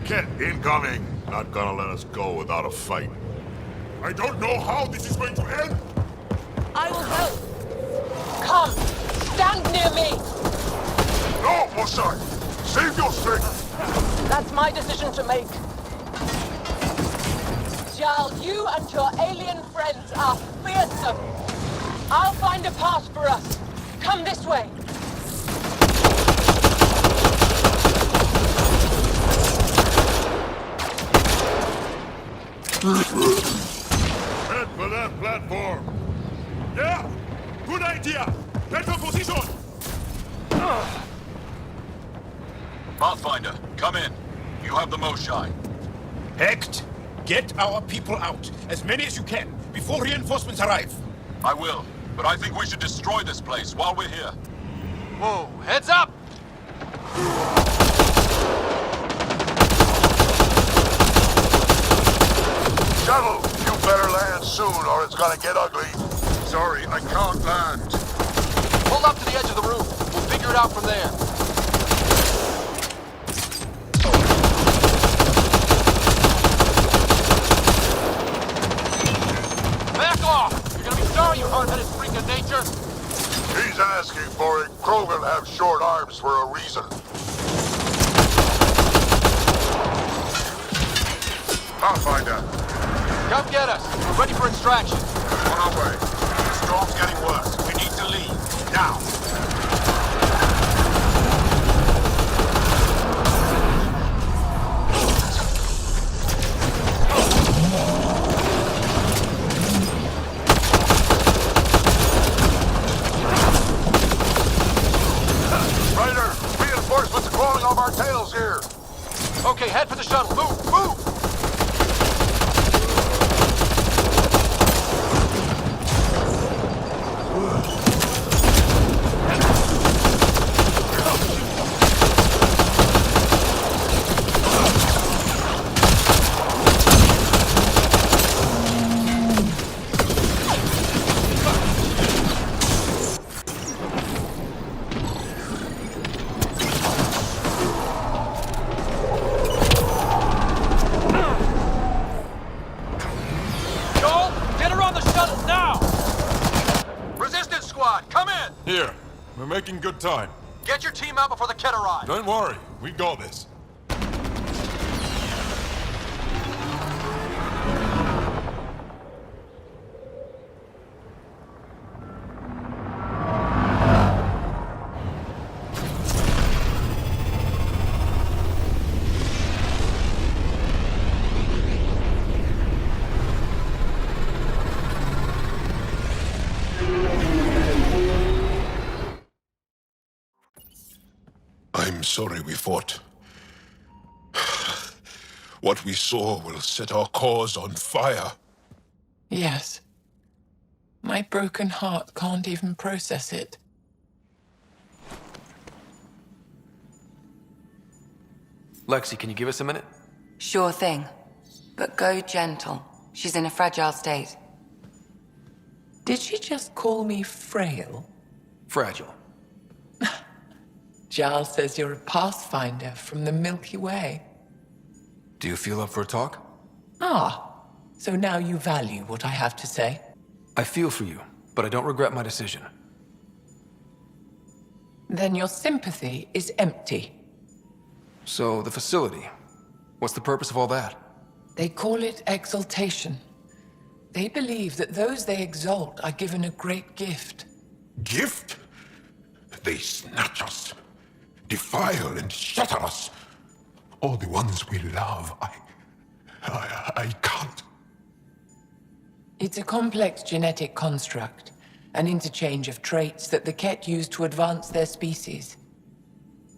Kit incoming. Not gonna let us go without a fight. I don't know how this is going to end. I will help. Come, stand near me. No, Mosai. Save your strength. That's my decision to make. Jarl, you and your alien friends are fearsome. I'll find a path for us. Come this way. Head for that platform. Yeah, good idea. Get to position. Pathfinder, come in. You have the most shine. Hecht, get our people out. As many as you can, before reinforcements arrive. I will, but I think we should destroy this place while we're here. Whoa, heads up! Shuttle, you better land soon or it's gonna get ugly. Sorry, I can't land. Pull up to the edge of the room. We'll figure it out from there. Back off! You're gonna be sorry, you hard-headed freak of nature. He's asking for it. Krogan have short arms for a reason. Pathfinder. Come get us. We're ready for extraction. On our way. The storm's getting worse. We need to leave. Now. Ryder, reinforcements are crawling off our tails here. Okay, head for the shuttle. Move, move! Here. We're making good time. Get your team out before the kid arrives. Don't worry. We got this. I'm sorry we fought. What we saw will set our cause on fire. Yes. My broken heart can't even process it. Lexi, can you give us a minute? Sure thing. But go gentle. She's in a fragile state. Did she just call me frail? Fragile. Giles says you're a pathfinder from the Milky Way. Do you feel up for a talk? Ah, so now you value what I have to say? I feel for you, but I don't regret my decision. Then your sympathy is empty. So, the facility. What's the purpose of all that? They call it exaltation. They believe that those they exalt are given a great gift. Gift? They snatch us, defile and shatter us. All the ones we love. I can't. It's a complex genetic construct, an interchange of traits that the Ket use to advance their species.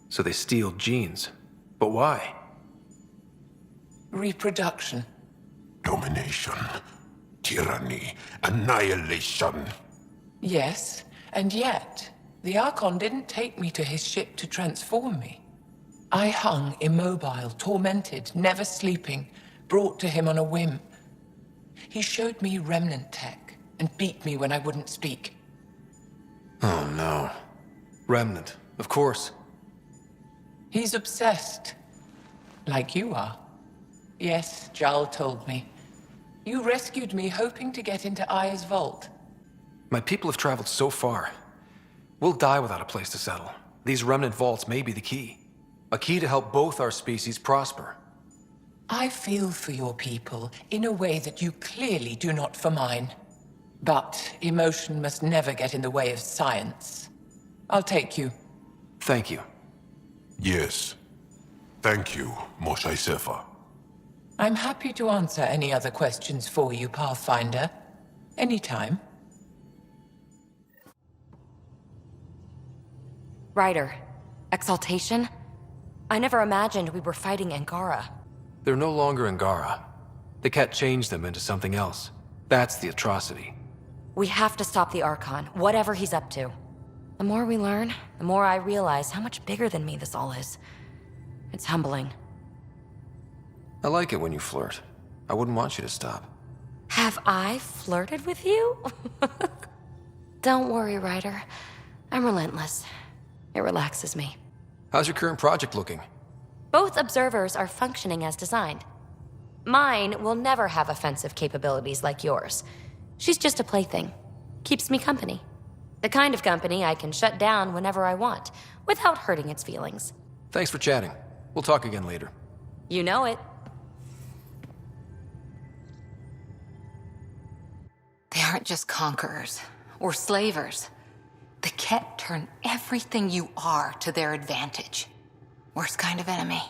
So they steal genes. But why? Reproduction. Domination, tyranny, annihilation. Yes, and yet, the Archon didn't take me to his ship to transform me. I hung immobile, tormented, never sleeping, brought to him on a whim. He showed me remnant tech and beat me when I wouldn't speak. Oh no. Remnant, of course. He's obsessed. like you are. Yes, Jarl told me. You rescued me hoping to get into Aya's vault. My people have traveled so far. We'll die without a place to settle. These remnant vaults may be the key. A key to help both our species prosper. I feel for your people in a way that you clearly do not for mine. But emotion must never get in the way of science. I'll take you. Thank you. Yes. Thank you, Moshe Sefer. I'm happy to answer any other questions for you, Pathfinder. Anytime. Ryder, exaltation? I never imagined we were fighting Angara. They're no longer Angara. The cat changed them into something else. That's the atrocity. We have to stop the Archon, whatever he's up to. The more we learn, the more I realize how much bigger than me this all is. It's humbling. I like it when you flirt. I wouldn't want you to stop. Have I flirted with you? Don't worry, Ryder. I'm relentless. It relaxes me. How's your current project looking? Both observers are functioning as designed. Mine will never have offensive capabilities like yours. She's just a plaything. Keeps me company. The kind of company I can shut down whenever I want, without hurting its feelings. Thanks for chatting. We'll talk again later. You know it. They aren't just conquerors or slavers. The Ket turn everything you are to their advantage. Worst kind of enemy.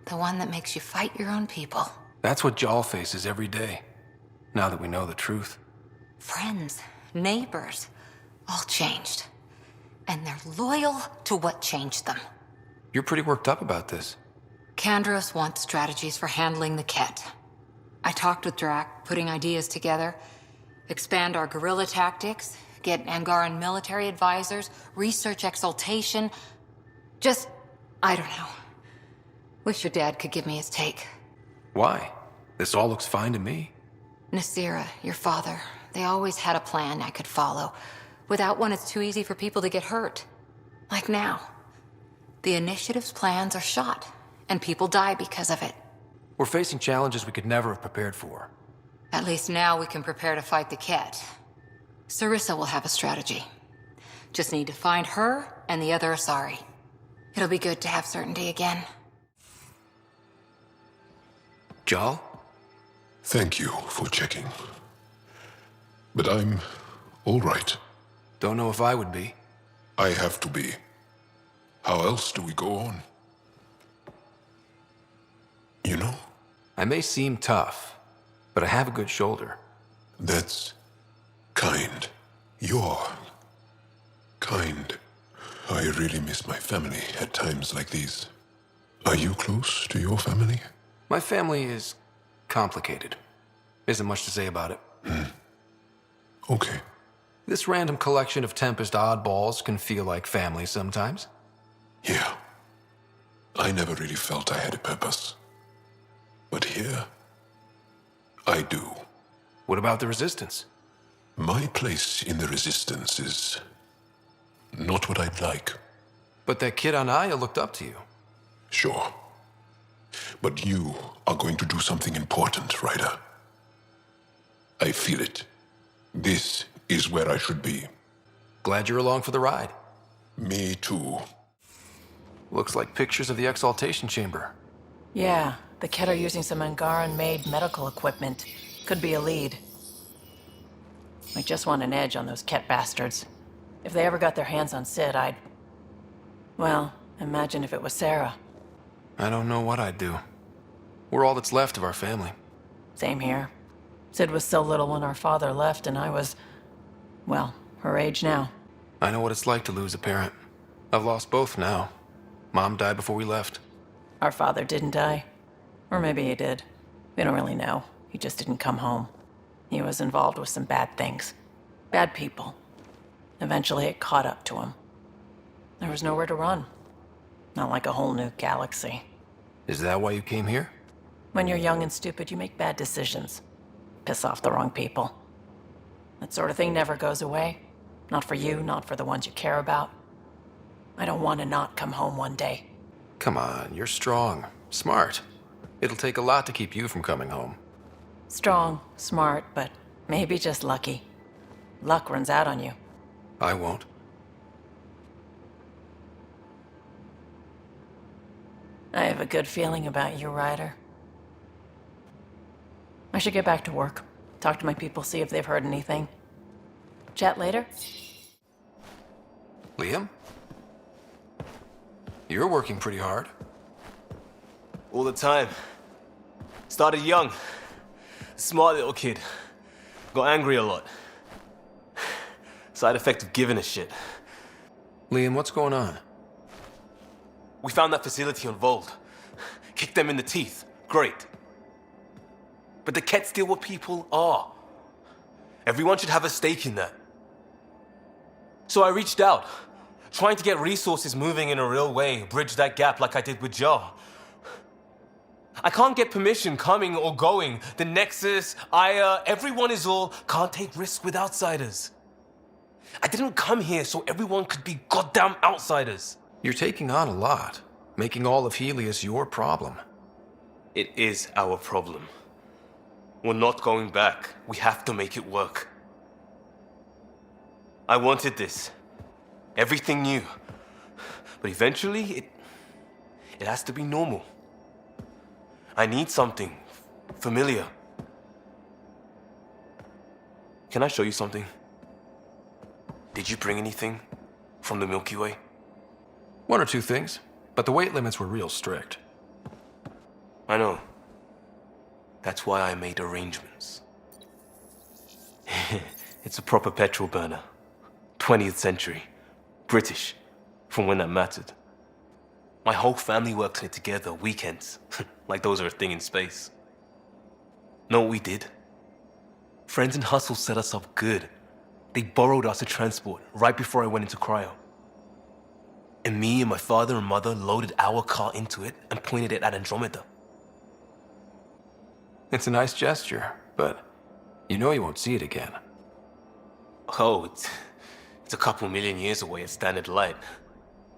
The one that makes you fight your own people. That's what Jal faces every day. Now that we know the truth. Friends, neighbors, all changed. And they're loyal to what changed them. You're pretty worked up about this. Kandros wants strategies for handling the Ket. I talked with Drac, putting ideas together. Expand our guerrilla tactics, get Angaran military advisors, research exaltation. Just, I don't know. Wish your dad could give me his take. Why? This all looks fine to me. Nasira, your father, they always had a plan I could follow. Without one, it's too easy for people to get hurt. Like now. The initiative's plans are shot, and people die because of it. We're facing challenges we could never have prepared for. At least now we can prepare to fight the Ket. Sarissa will have a strategy. Just need to find her and the other Asari. It'll be good to have certainty again. Jal? Thank you for checking. But I'm all right. Don't know if I would be. I have to be. How else do we go on? You know? I may seem tough, but I have a good shoulder. That's kind. You're kind. I really miss my family at times like these. Are you close to your family? My family is complicated. Isn't much to say about it. Okay. This random collection of Tempest oddballs can feel like family sometimes. Yeah. I never really felt I had a purpose. But here, I do. What about the Resistance? My place in the Resistance is not what I'd like. But that kid on Aya looked up to you. Sure. But you are going to do something important, Ryder. I feel it. This is where I should be. Glad you're along for the ride. Me too. Looks like pictures of the Exaltation Chamber. Yeah, the Ket are using some Angaran-made medical equipment. Could be a lead. I just want an edge on those Ket bastards. If they ever got their hands on Sid, I'd... Well, imagine if it was Sarah. I don't know what I'd do. We're all that's left of our family. Same here. Sid was so little when our father left, and I was... well, her age now. I know what it's like to lose a parent. I've lost both now. Mom died before we left. Our father didn't die. Or maybe he did. We don't really know. He just didn't come home. He was involved with some bad things. Bad people. Eventually it caught up to him. There was nowhere to run. Not like a whole new galaxy. Is that why you came here? When you're young and stupid, you make bad decisions. Piss off the wrong people. That sort of thing never goes away. Not for you, not for the ones you care about. I don't want to not come home one day. Come on, you're strong. Smart. It'll take a lot to keep you from coming home. Strong, smart, but maybe just lucky. Luck runs out on you. I won't. I have a good feeling about you, Ryder. I should get back to work. Talk to my people, see if they've heard anything. Chat later? Liam? You're working pretty hard. All the time. Started young. Smart little kid. Got angry a lot. Side effect of giving a shit. Liam, what's going on? We found that facility on Vold. Kicked them in the teeth. Great. But the Ket's still what people are. Everyone should have a stake in that. So I reached out, trying to get resources moving in a real way, bridge that gap like I did with Joe. I can't get permission coming or going. The Nexus, Aya, everyone is all can't take risks with outsiders. I didn't come here so everyone could be goddamn outsiders. You're taking on a lot, making all of Helios your problem. It is our problem. We're not going back. We have to make it work. I wanted this. Everything new. But eventually, it has to be normal. I need something familiar. Can I show you something? Did you bring anything from the Milky Way? One or two things, but the weight limits were real strict. I know. That's why I made arrangements. It's a proper petrol burner. 20th century. British. From when that mattered. My whole family worked on it together, weekends. Like those are a thing in space. Know what we did? Friends in Hustle set us up good. They borrowed us a transport right before I went into cryo. And me and my father and mother loaded our car into it and pointed it at Andromeda. It's a nice gesture, but you know you won't see it again. Oh, it's a couple million years away at standard light.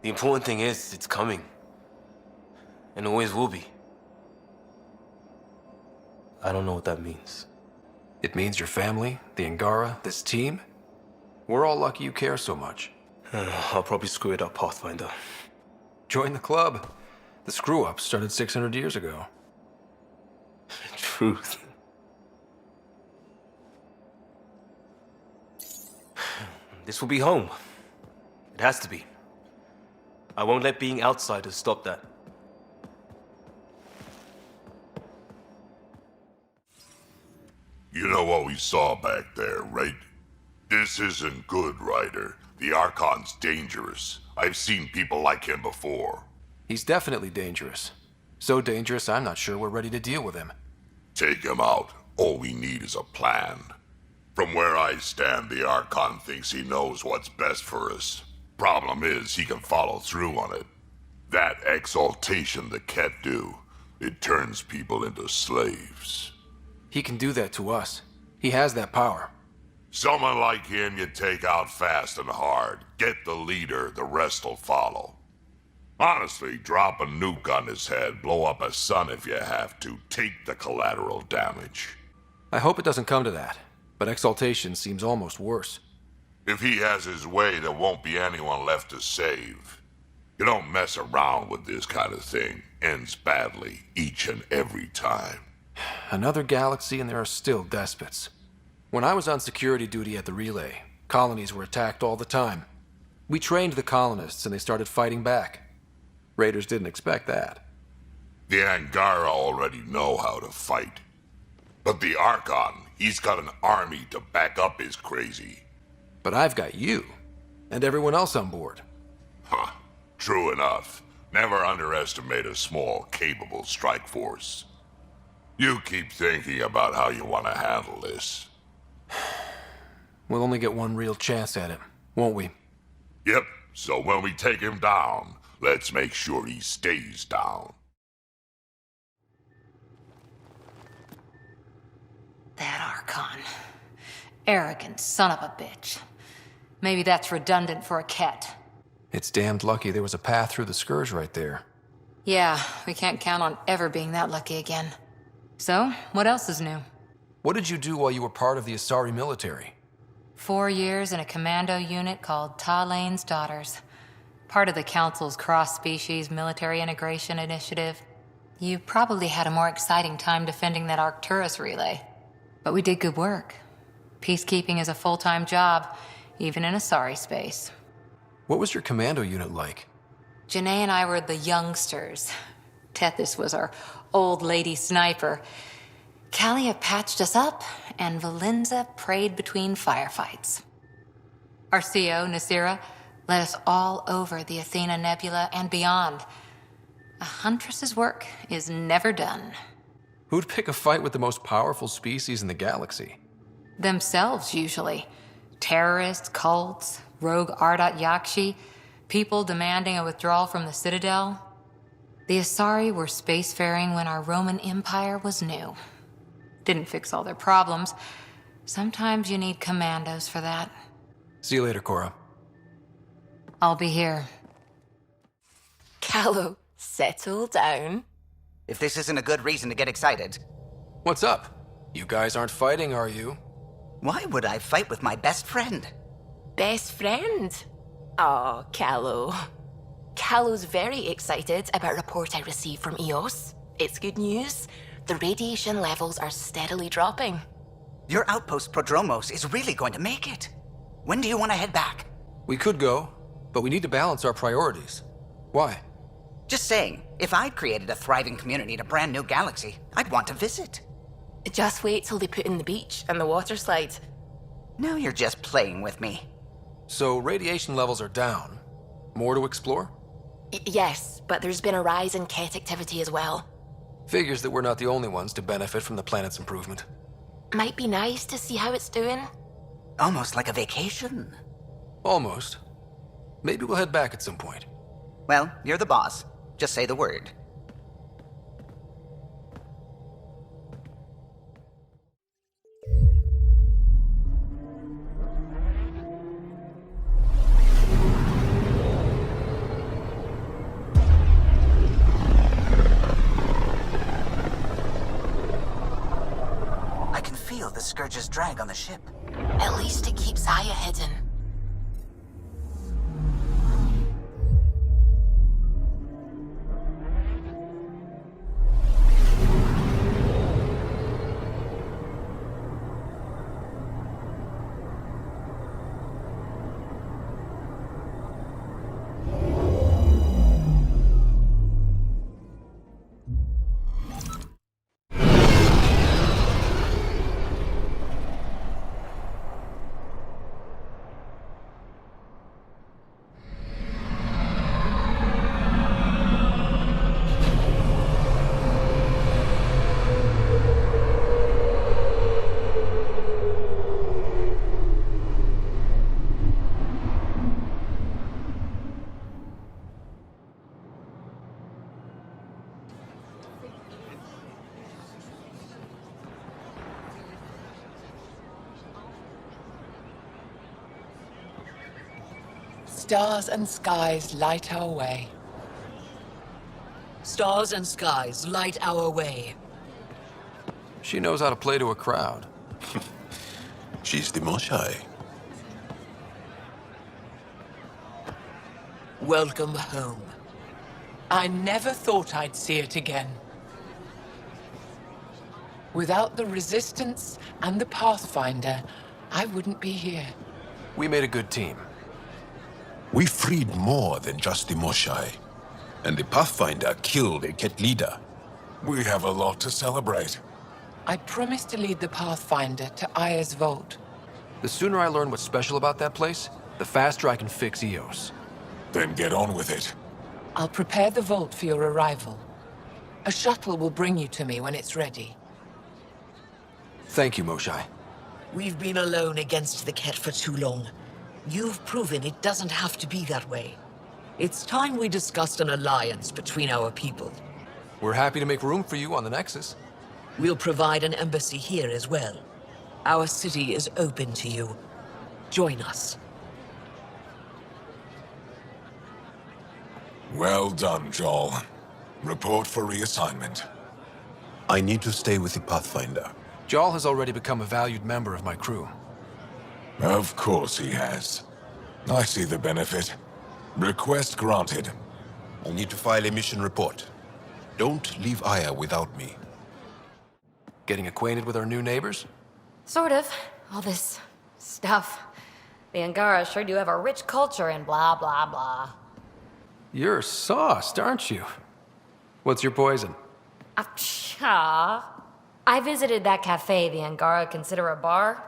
The important thing is, it's coming. And always will be. I don't know what that means. It means your family, the Angara, this team. We're all lucky you care so much. I'll probably screw it up, Pathfinder. Join the club. The screw-up started 600 years ago. Truth. This will be home. It has to be. I won't let being outsiders stop that. You know what we saw back there, right? This isn't good, Ryder. The Archon's dangerous. I've seen people like him before. He's definitely dangerous. So dangerous, I'm not sure we're ready to deal with him. Take him out. All we need is a plan. From where I stand, the Archon thinks he knows what's best for us. Problem is, he can follow through on it. That exaltation the Ket do, it turns people into slaves. He can do that to us. He has that power. Someone like him you take out fast and hard. Get the leader, the rest will follow. Honestly, drop a nuke on his head, blow up a sun if you have to. Take the collateral damage. I hope it doesn't come to that, but exaltation seems almost worse. If he has his way, there won't be anyone left to save. You don't mess around with this kind of thing. Ends badly, each and every time. Another galaxy and there are still despots. When I was on security duty at the relay, colonies were attacked all the time. We trained the colonists and they started fighting back. Raiders didn't expect that. The Angara already know how to fight. But the Archon, he's got an army to back up his crazy. But I've got you, and everyone else on board. Huh, true enough. Never underestimate a small, capable strike force. You keep thinking about how you want to handle this. We'll only get one real chance at it, won't we? Yep, so when we take him down, let's make sure he stays down. That Archon. Arrogant son of a bitch. Maybe that's redundant for a Ket. It's damned lucky there was a path through the Scourge right there. Yeah, we can't count on ever being that lucky again. So, what else is new? What did you do while you were part of the Asari military? 4 years in a commando unit called Talane's Daughters. Part of the Council's cross-species military integration initiative. You probably had a more exciting time defending that Arcturus relay. But we did good work. Peacekeeping is a full-time job, even in Asari space. What was your commando unit like? Janae and I were the youngsters. Tethys was our old lady sniper. Kalia patched us up, and Valenza prayed between firefights. Our CO, Nasira, led us all over the Athena Nebula and beyond. A huntress's work is never done. Who'd pick a fight with the most powerful species in the galaxy? Themselves, usually. Terrorists, cults, rogue Ardat Yakshi, people demanding a withdrawal from the Citadel. The Asari were spacefaring when our Roman Empire was new. Didn't fix all their problems. Sometimes you need commandos for that. See you later, Cora. I'll be here. Callow, settle down. If this isn't a good reason to get excited. What's up? You guys aren't fighting, are you? Why would I fight with my best friend? Best friend? Oh, Callow. Callow's very excited about a report I received from EOS. It's good news. The radiation levels are steadily dropping. Your outpost Prodromos is really going to make it. When do you want to head back? We could go, but we need to balance our priorities. Why? Just saying, if I'd created a thriving community in a brand new galaxy, I'd want to visit. Just wait till they put in the beach and the water slide. Now you're just playing with me. So radiation levels are down. More to explore? Yes, but there's been a rise in Ket activity as well. Figures that we're not the only ones to benefit from the planet's improvement. Might be nice to see how it's doing. Almost like a vacation. Almost. Maybe we'll head back at some point. Well, you're the boss. Just say the word. I can feel the Scourge's drag on the ship. At least it keeps Aya hidden. Stars and skies light our way. Stars and skies light our way. She knows how to play to a crowd. She's the Moshai. Welcome home. I never thought I'd see it again. Without the Resistance and the Pathfinder, I wouldn't be here. We made a good team. We freed more than just the Moshai. And the Pathfinder killed a Ket leader. We have a lot to celebrate. I promised to lead the Pathfinder to Aya's vault. The sooner I learn what's special about that place, the faster I can fix EOS. Then get on with it. I'll prepare the vault for your arrival. A shuttle will bring you to me when it's ready. Thank you, Moshai. We've been alone against the Ket for too long. You've proven it doesn't have to be that way. It's time we discussed an alliance between our people. We're happy to make room for you on the Nexus. We'll provide an embassy here as well. Our city is open to you. Join us. Well done, Joel. Report for reassignment. I need to stay with the Pathfinder. Jarl has already become a valued member of my crew. Of course he has. I see the benefit. Request granted. I'll need to file a mission report. Don't leave Aya without me. Getting acquainted with our new neighbors? Sort of. All this stuff. The Angara sure do have a rich culture and blah, blah, blah. You're sauced, aren't you? What's your poison? I visited that cafe the Angara consider a bar.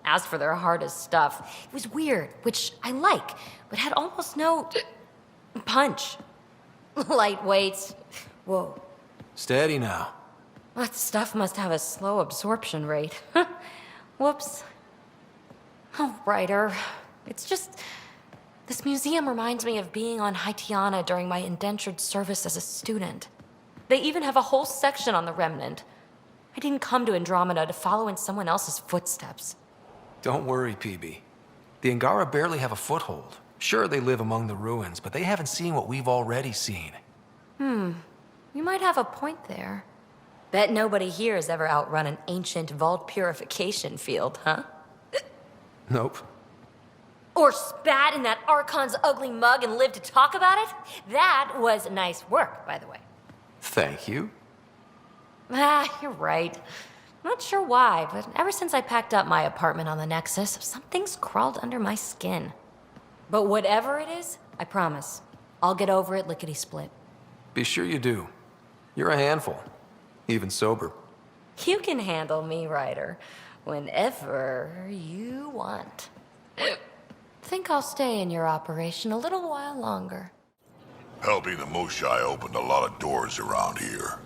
Asked for their hardest stuff. It was weird, which I like, but had almost no punch. Lightweight. Whoa. Steady now. That stuff must have a slow absorption rate. Whoops. Oh, writer. It's just... This museum reminds me of being on Haitiana during my indentured service as a student. They even have a whole section on the Remnant. I didn't come to Andromeda to follow in someone else's footsteps. Don't worry, PB. The Angara barely have a foothold. Sure, they live among the ruins, but they haven't seen what we've already seen. You might have a point there. Bet nobody here has ever outrun an ancient vault purification field, huh? Nope. Or spat in that Archon's ugly mug and lived to talk about it? That was nice work, by the way. Thank you. You're right. Not sure why, but ever since I packed up my apartment on the Nexus, something's crawled under my skin. But whatever it is, I promise, I'll get over it lickety-split. Be sure you do. You're a handful. Even sober. You can handle me, Ryder, whenever you want. Think I'll stay in your operation a little while longer. Helping the Moshai opened a lot of doors around here.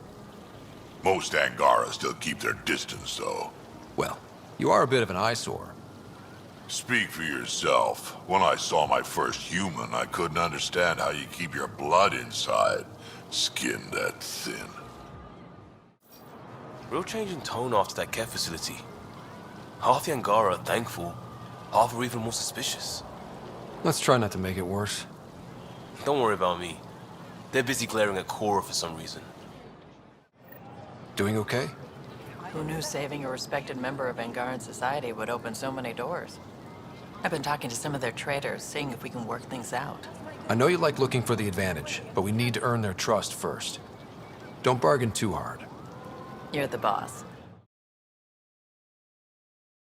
Most Angara still keep their distance, though. Well, you are a bit of an eyesore. Speak for yourself. When I saw my first human, I couldn't understand how you keep your blood inside. Skin that thin. Real change in tone after that care facility. Half the Angara are thankful, half are even more suspicious. Let's try not to make it worse. Don't worry about me. They're busy glaring at Cora for some reason. Doing okay? Who knew saving a respected member of Angaran society would open so many doors? I've been talking to some of their traders, seeing if we can work things out. I know you like looking for the advantage, but we need to earn their trust first. Don't bargain too hard. You're the boss.